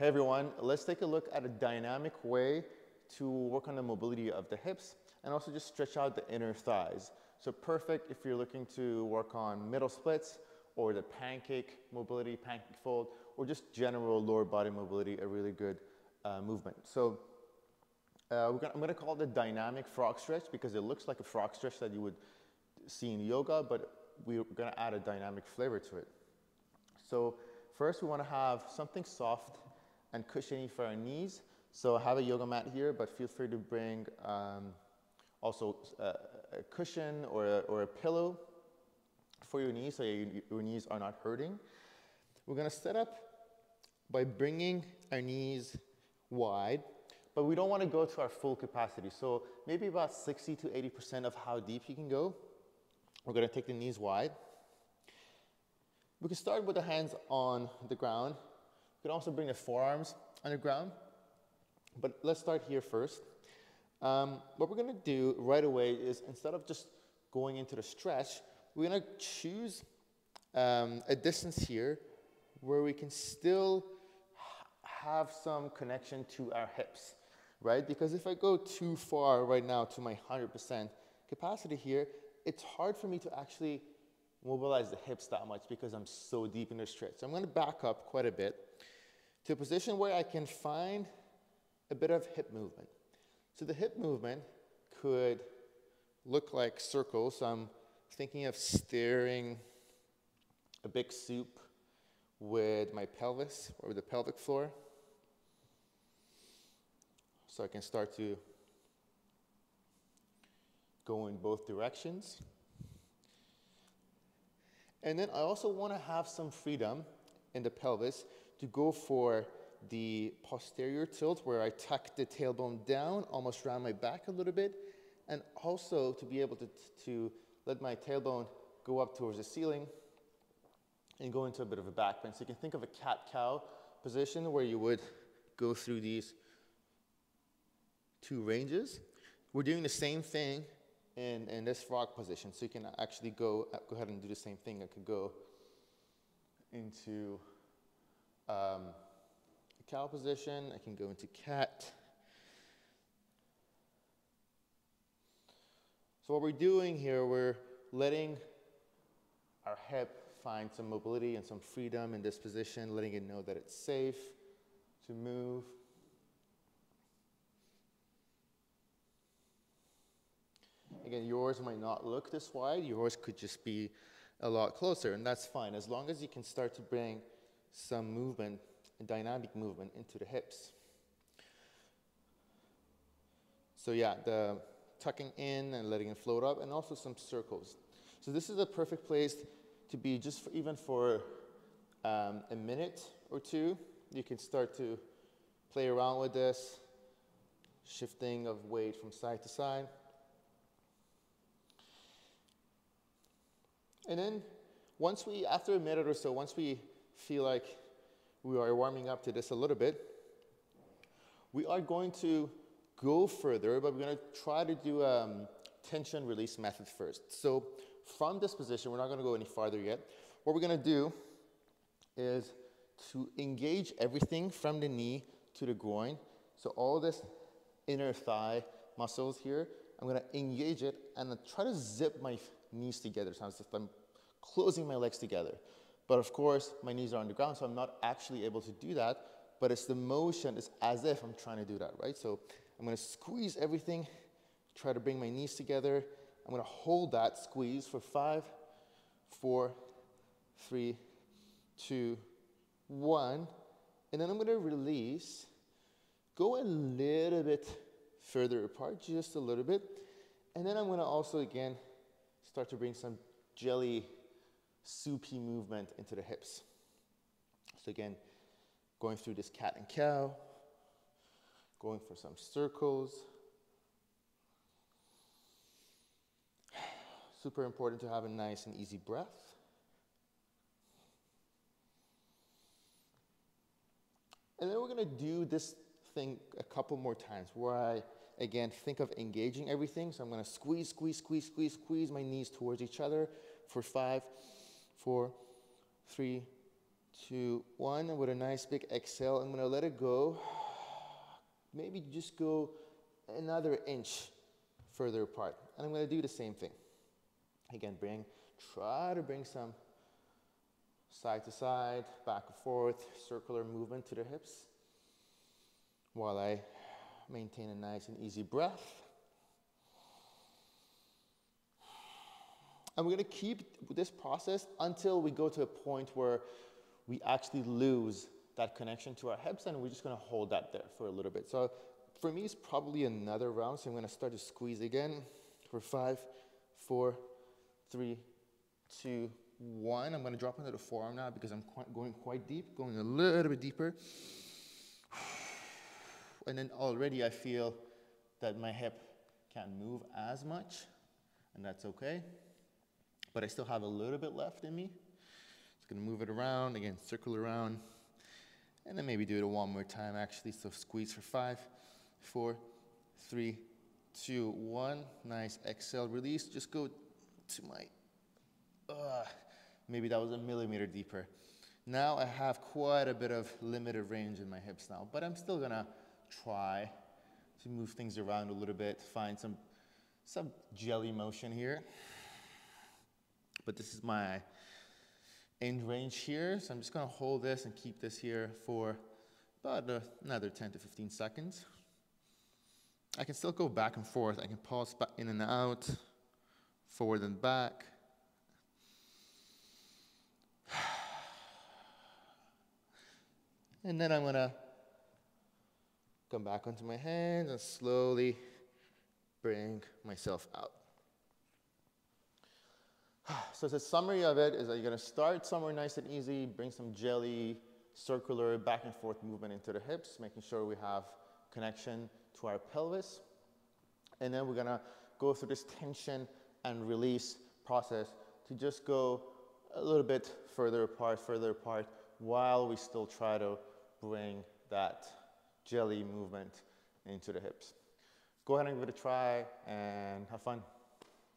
Hey everyone, let's take a look at a dynamic way to work on the mobility of the hips and also just stretch out the inner thighs. So perfect if you're looking to work on middle splits or the pancake mobility, pancake fold, or just general lower body mobility, a really good movement. So I'm going to call it the dynamic frog stretch because it looks like a frog stretch that you would see in yoga, but we're going to add a dynamic flavor to it. So first we want to have something soft and cushiony for our knees. So I have a yoga mat here, but feel free to bring also a cushion or a pillow for your knees so your knees are not hurting. We're going to set up by bringing our knees wide, but we don't want to go to our full capacity. So maybe about 60 to 80% of how deep you can go. We're going to take the knees wide. We can start with the hands on the ground. You can also bring the forearms on the ground, but let's start here first. What we're going to do right away is instead of just going into the stretch, we're going to choose a distance here where we can still have some connection to our hips, right? Because if I go too far right now to my 100% capacity here, it's hard for me to actually mobilize the hips that much because I'm so deep in the stretch. So I'm going to back up quite a bit to a position where I can find a bit of hip movement. So the hip movement could look like circles. So I'm thinking of steering a big soup with my pelvis or the pelvic floor. So I can start to go in both directions. And then I also want to have some freedom in the pelvis to go for the posterior tilt where I tuck the tailbone down, almost around my back a little bit, and also to be able to let my tailbone go up towards the ceiling and go into a bit of a back bend. So you can think of a cat-cow position where you would go through these two ranges. We're doing the same thing in this frog position. So you can actually go ahead and do the same thing. I could go into a cow position. I can go into cat. So what we're doing here, we're letting our hip find some mobility and some freedom in this position, letting it know that it's safe to move. Again, yours might not look this wide. Yours could just be a lot closer, and that's fine, as long as you can start to bring some movement, dynamic movement into the hips. So yeah, the tucking in and letting it float up, and also some circles. So this is a perfect place to be just even for a minute or two. You can start to play around with this, shifting of weight from side to side. And then after a minute or so, once we feel like we are warming up to this a little bit, we are going to go further, but we're going to try to do tension release method first. So from this position, we're not going to go any farther yet. What we're going to do is to engage everything from the knee to the groin. So all this inner thigh muscles here, I'm going to engage it and try to zip my knees together. Sounds as if I'm closing my legs together. But of course, my knees are on the ground, so I'm not actually able to do that. But it's the motion, it's as if I'm trying to do that, right? So I'm going to squeeze everything, try to bring my knees together. I'm going to hold that squeeze for 5, 4, 3, 2, 1. And then I'm going to release, go a little bit further apart, just a little bit. And then I'm going to also, again, start to bring some jelly, soupy movement into the hips. So again, going through this cat and cow, going for some circles. Super important to have a nice and easy breath. And then we're going to do this thing a couple more times where I, again, think of engaging everything. So I'm going to squeeze, squeeze, squeeze, squeeze, squeeze my knees towards each other for 5, 4, 3, 2, 1, and with a nice big exhale, I'm gonna let it go. Maybe just go another inch further apart. And I'm gonna do the same thing. Again, try to bring some side to side, back and forth, circular movement to the hips while I maintain a nice and easy breath. And we're gonna keep this process until we go to a point where we actually lose that connection to our hips, and we're just gonna hold that there for a little bit. So for me, it's probably another round, so I'm gonna start to squeeze again for 5, 4, 3, 2, 1. I'm gonna drop into the forearm now because I'm going quite deep, going a little bit deeper. And then already I feel that my hip can't move as much, and that's okay. But I still have a little bit left in me. Just gonna move it around, again, circle around, and then maybe do it one more time actually. So squeeze for 5, 4, 3, 2, 1. Nice exhale, release. Just go to my, maybe that was a millimeter deeper. Now I have quite a bit of limited range in my hips now, but I'm still gonna try to move things around a little bit, find some jelly motion here. But this is my end range here, so I'm just gonna hold this and keep this here for about another 10 to 15 seconds. I can still go back and forth. I can pulse back in and out, forward and back. And then I'm gonna come back onto my hands and slowly bring myself out. So the summary of it is that you're gonna start somewhere nice and easy, bring some jelly, circular back and forth movement into the hips, making sure we have connection to our pelvis. And then we're gonna go through this tension and release process to just go a little bit further apart, while we still try to bring that jelly movement into the hips. Go ahead and give it a try and have fun.